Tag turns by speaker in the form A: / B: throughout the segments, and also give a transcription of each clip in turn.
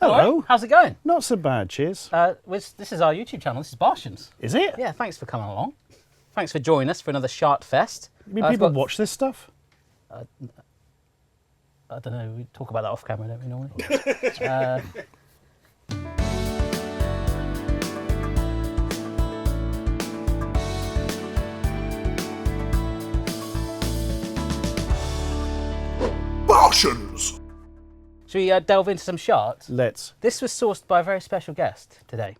A: Hello.
B: How's it going?
A: Not so bad, cheers.
B: This is our YouTube channel. This is Barshens.
A: Is it?
B: Yeah, thanks for coming along. Thanks for joining us for another Shart Fest.
A: You mean people watch this stuff?
B: I don't know. We talk about that off camera, don't we, normally?
C: Barshens!
B: Should we delve into some Sharts?
A: Let's.
B: This was sourced by a very special guest today.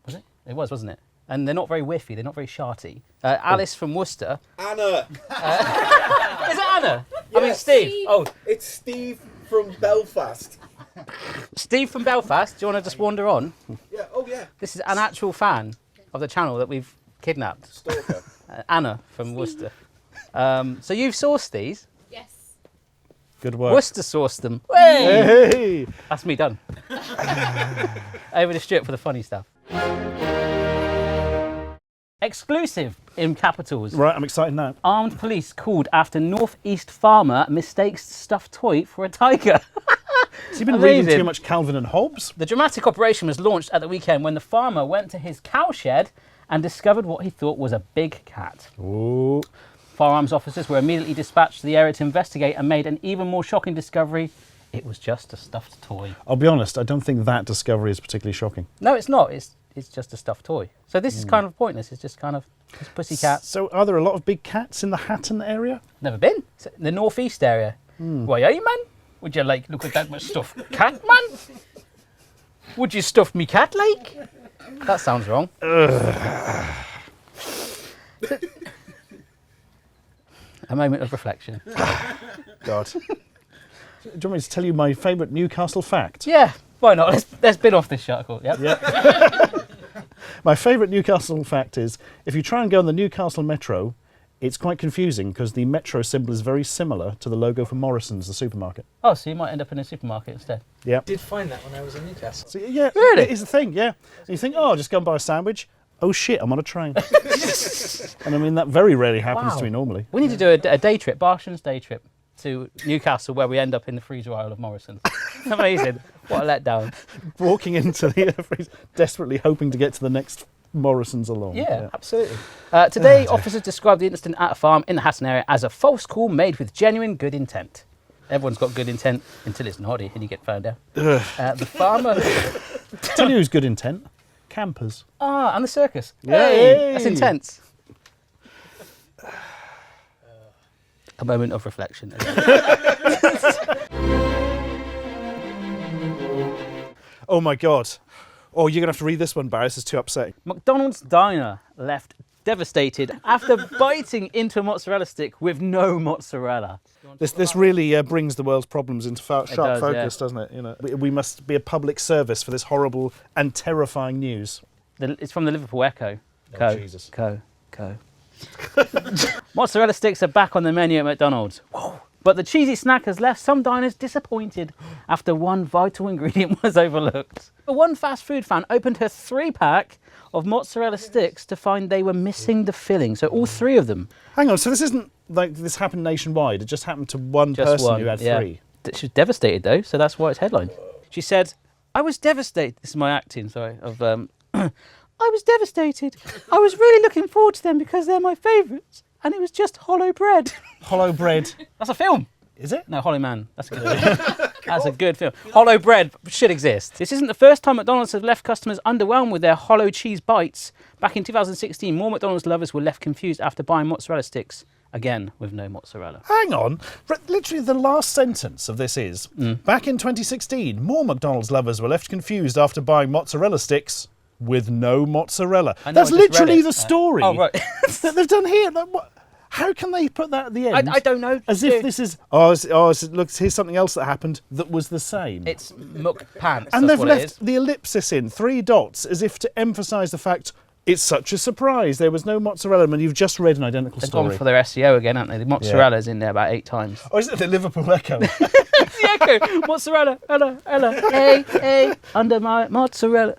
B: Was it? It was, wasn't it? And they're not very whiffy. They're not very sharty. Alice from Worcester.
C: Anna!
B: Is it Anna?
C: Yes.
B: I mean, Steve. Oh,
C: It's Steve from Belfast.
B: Steve from Belfast. Do you want to just wander on?
C: Yeah, oh yeah.
B: This is an actual fan of the channel that we've kidnapped.
C: Stalker.
B: Anna from Worcester. So you've sourced these.
D: Yes.
A: Good work.
B: Worcester sourced them. Hey!
A: Hey!
B: That's me done. Over to Stuart for the funny stuff. Exclusive in capitals.
A: Right, I'm excited now.
B: Armed police called after Northeast farmer mistakes stuffed toy for a tiger.
A: Has he been
B: Amazing.
A: reading too much Calvin and Hobbes?
B: The dramatic operation was launched at the weekend when the farmer went to his cowshed and discovered what he thought was a big cat.
A: Ooh.
B: Firearms officers were immediately dispatched to the area to investigate and made an even more shocking discovery. It was just a stuffed toy.
A: I'll be honest, I don't think that discovery is particularly shocking.
B: No, it's not. It's just a stuffed toy. So this is kind of pointless. It's just kind of this pussycat.
A: So are there a lot of big cats in the Hatton area?
B: Never been. It's in the northeast area. Why are you, man? Would you like look at that much stuff, cat, man? Would you stuff me cat like? That sounds wrong. A moment of reflection.
A: God. Do you want me to tell you my favourite Newcastle fact?
B: Yeah, why not? Let's bin off this Sharticle. Yep.
A: Yeah. My favourite Newcastle fact is, if you try and go on the Newcastle Metro, it's quite confusing because the Metro symbol is very similar to the logo for Morrison's, the supermarket.
B: Oh, so you might end up in a supermarket instead.
A: Yeah.
E: I did find that when I was in Newcastle.
A: So, yeah,
B: Really?
A: it is the thing, yeah. And you think, oh, I'll just go and buy a sandwich. Oh shit, I'm on a train. And I mean, that very rarely happens
B: Wow.
A: to me normally.
B: We need to do a day trip, Barshens day trip to Newcastle, where we end up in the freezer aisle of Morrison's. Amazing. What a letdown.
A: Walking into the desperately hoping to get to the next Morrison's along.
B: Yeah, absolutely. Today, officers described the incident at a farm in the Hatton area as a false call made with genuine good intent. Everyone's got good intent until it's naughty and you get found out. The farmer...
A: Tell you who's good intent. Campers.
B: Ah, and the circus.
A: Yay.
B: Hey, that's intense. A moment of reflection.
A: Oh my God. Oh, you're going to have to read this one, Barry. This is too upsetting.
B: McDonald's diner left devastated after biting into a mozzarella stick with no mozzarella.
A: This really brings the world's problems into sharp
B: does,
A: focus, doesn't it? You know, we must be a public service for this horrible and terrifying news.
B: It's from the Liverpool Echo.
A: Oh, Jesus.
B: Co. Mozzarella sticks are back on the menu at McDonald's. Whoa. But the cheesy snack has left some diners disappointed after one vital ingredient was overlooked. One fast food fan opened her 3-pack of mozzarella sticks to find they were missing the filling. So all 3 of them.
A: Hang on, so this isn't like this happened nationwide. It just happened to one
B: Just
A: person
B: one,
A: who had
B: yeah.
A: 3.
B: She was devastated though, so that's why it's headlined. She said, I was devastated. This is my acting, sorry. I was devastated. I was really looking forward to them because they're my favourites. And it was just hollow bread.
A: Hollow bread.
B: That's a film.
A: Is it?
B: No, Hollow Man. That's a good film. That's a good film. Hollow bread should exist. This isn't the first time McDonald's have left customers underwhelmed with their hollow cheese bites. Back in 2016, more McDonald's lovers were left confused after buying mozzarella sticks, again with no mozzarella.
A: Hang on. Literally the last sentence of this is, back in 2016, more McDonald's lovers were left confused after buying mozzarella sticks with no mozzarella.
B: I know,
A: That's
B: I just read
A: literally
B: it.
A: the story
B: Oh, right.
A: that they've done here. Like, what? How can they put that at the end?
B: I don't know.
A: As if this is, look, here's something else that happened that was the same.
B: It's muck pants.
A: And
B: that's
A: they've
B: what it is.
A: left the ellipsis in, 3 dots, as if to emphasise the fact it's such a surprise. There was no mozzarella, and you've just read an identical
B: They've
A: story.
B: gone for their SEO again, haven't they? The mozzarella's in there about 8 times.
A: Oh, is it the Liverpool Echo?
B: It's the Echo. Mozzarella, ella. Hey, under my mozzarella.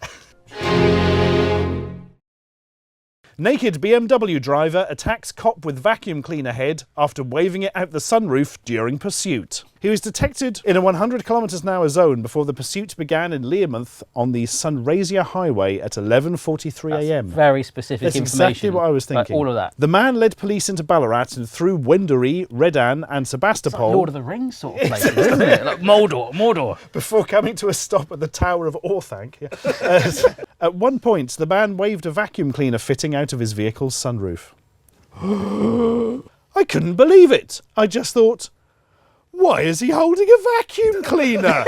A: Naked BMW driver attacks cop with vacuum cleaner head after waving it out the sunroof during pursuit. He was detected in a 100 kilometres an hour zone before the pursuit began in Learmonth on the Sunraysia Highway at 11:43 a.m.
B: Very specific
A: That's
B: information.
A: exactly what I was
B: Like,
A: thinking.
B: all of that.
A: The man led police into Ballarat and through Wendouree, Redan and Sebastopol
B: Lord of the Rings sort of place, isn't it? Like Mordor.
A: before coming to a stop at the Tower of Orthanc. At one point, the man waved a vacuum cleaner fitting out of his vehicle's sunroof. I couldn't believe it. I just thought, why is he holding a vacuum cleaner?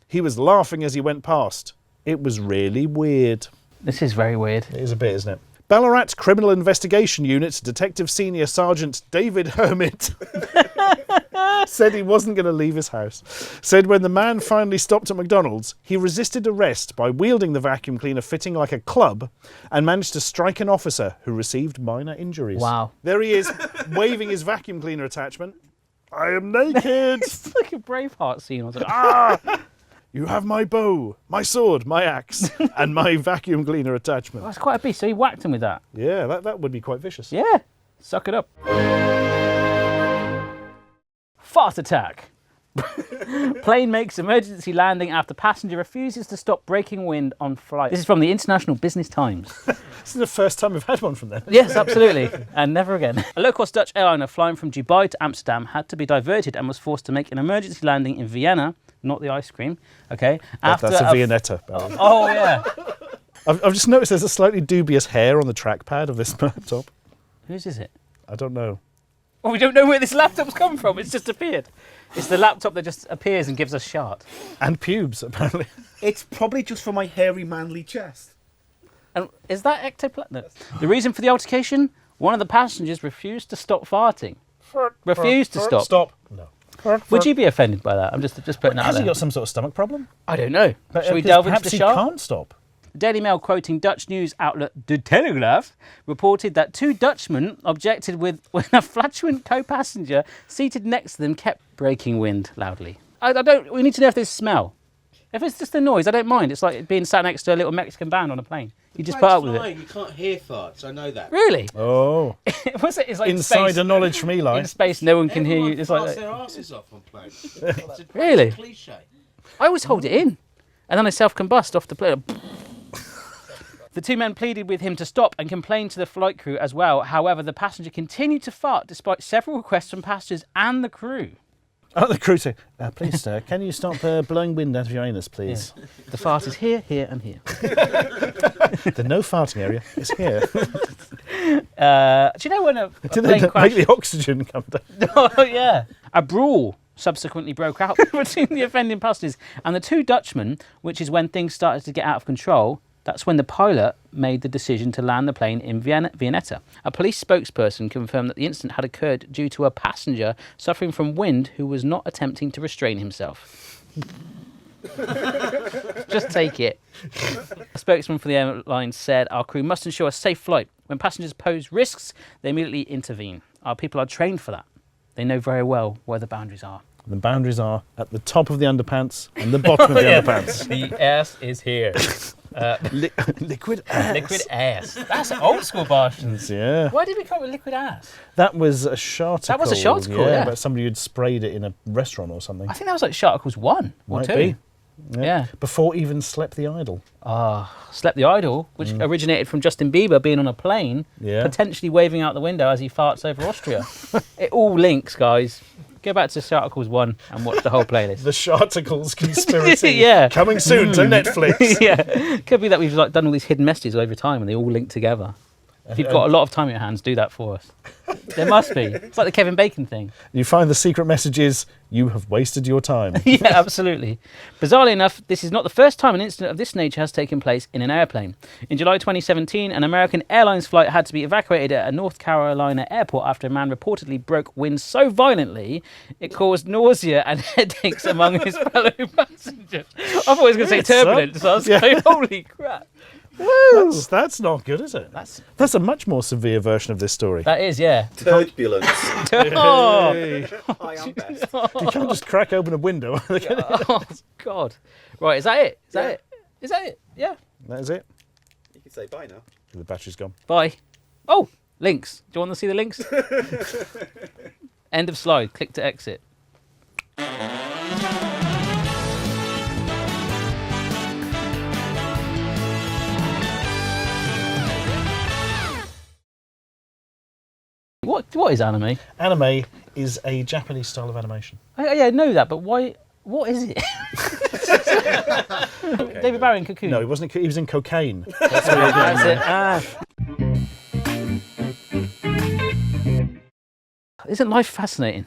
A: He was laughing as he went past. It was really weird.
B: This is very weird.
A: It is a bit, isn't it? Ballarat Criminal Investigation Unit Detective Senior Sergeant David Hermit said he wasn't going to leave his house. Said when the man finally stopped at McDonald's, he resisted arrest by wielding the vacuum cleaner fitting like a club and managed to strike an officer who received minor injuries.
B: Wow.
A: There he is, waving his vacuum cleaner attachment. I am naked.
B: It's like a Braveheart scene. I was like, ah!
A: You have my bow, my sword, my axe, and my vacuum cleaner attachment.
B: That's quite a beast. So he whacked him with that.
A: Yeah, that would be quite vicious.
B: Yeah. Suck it up. Fart attack. Plane makes emergency landing after passenger refuses to stop breaking wind on flight. This is from the International Business Times.
A: This is the first time we've had one from them.
B: Yes, absolutely. And never again. A low-cost Dutch airliner flying from Dubai to Amsterdam had to be diverted and was forced to make an emergency landing in Vienna, not the ice cream, okay?
A: That's a Viennetta. Barry.
B: Oh, yeah.
A: I've just noticed there's a slightly dubious hair on the trackpad of this laptop.
B: Whose is it?
A: I don't know.
B: Well, we don't know where this laptop's come from. It's just appeared. It's the laptop that just appears and gives us shart.
A: And pubes, apparently.
C: It's probably just for my hairy, manly chest.
B: And is that ectoplasm? The reason for the altercation? One of the passengers refused to stop farting. Refused to stop.
A: Stop. No.
B: Would you be offended by that? I'm just putting that out
A: Has he
B: there.
A: got some sort of stomach problem?
B: I don't know. Shall we
A: Because
B: delve into
A: perhaps
B: the
A: he
B: shart?
A: can't stop.
B: The Daily Mail, quoting Dutch news outlet De Telegraaf, reported that two Dutchmen objected when a flatulent co-passenger seated next to them kept breaking wind loudly. We need to know if there's smell. If it's just a noise, I don't mind. It's like being sat next to a little Mexican band on a plane. You just put up with it.
D: You can't hear farts, I know that.
B: Really?
A: Oh.
B: What's it? It's like
A: Insider
B: space.
A: knowledge from Eli.
B: In space, no one can hear you. It's
D: Everyone
B: like
D: farts their asses off on planes.
B: Really?
D: It's a cliche.
B: I always hold it in, and then I self-combust off the plane. The two men pleaded with him to stop and complained to the flight crew as well. However, the passenger continued to fart despite several requests from passengers and the crew.
A: Oh, the crew say, please, sir, can you stop blowing wind out of your anus, please?
B: Yeah. The fart is here, here, and here.
A: The no farting area is here.
B: Do you know when a
A: Did they
B: plane crashed?
A: make the oxygen come down?
B: Oh, yeah. A brawl subsequently broke out between the offending passengers and the two Dutchmen, which is when things started to get out of control. That's when the pilot made the decision to land the plane in Viennetta. A police spokesperson confirmed that the incident had occurred due to a passenger suffering from wind who was not attempting to restrain himself. Just take it. A spokesman for the airline said, "Our crew must ensure a safe flight. When passengers pose risks, they immediately intervene. Our people are trained for that. They know very well where the boundaries are."
A: The boundaries are at the top of the underpants and the bottom of the underpants.
B: The ass is here.
A: Liquid ass.
B: Liquid ass. That's old school Barshens.
A: Yeah.
B: Why did we call it liquid ass?
A: That was a Sharticle.
B: That was a Sharticle, yeah.
A: But somebody who'd sprayed it in a restaurant or something.
B: I think that was like Sharticles 1 or
A: Might
B: 2.
A: be.
B: Yeah.
A: Before even Slept the Idol.
B: Slept the Idol, which originated from Justin Bieber being on a plane,
A: Yeah.
B: potentially waving out the window as he farts over Austria. It all links, guys. Go back to Sharticles 1 and watch the whole playlist.
A: The Sharticles conspiracy.
B: Yeah.
A: Coming soon to Netflix.
B: Yeah. Could be that we've like done all these hidden messages over time and they all link together. If you've got a lot of time in your hands, do that for us. There must be. It's like the Kevin Bacon thing.
A: You find the secret messages, you have wasted your time.
B: Yeah, absolutely. Bizarrely enough, this is not the first time an incident of this nature has taken place in an airplane. In July 2017, an American Airlines flight had to be evacuated at a North Carolina airport after a man reportedly broke wind so violently it caused nausea and headaches among his fellow passengers. I thought he was going to say turbulence, so I was going, holy crap. Woo!
A: That's not good, is it? That's a much more severe version of this story.
B: That is, yeah.
C: Turbulence.
B: Oh,
C: I am best.
A: You can't just crack open a window.
B: oh, God. Right, is that it? Is that it? Is that it? Yeah.
A: That is it.
C: You can say bye now.
A: The battery's gone.
B: Bye. Oh, links. Do you want to see the links? End of slide. Click to exit. What is anime?
A: Anime is a Japanese style of animation.
B: I know that, but why? What is it? David Barry in Cocoon.
A: No, he wasn't. He was in Cocaine.
B: That's it. Isn't life fascinating?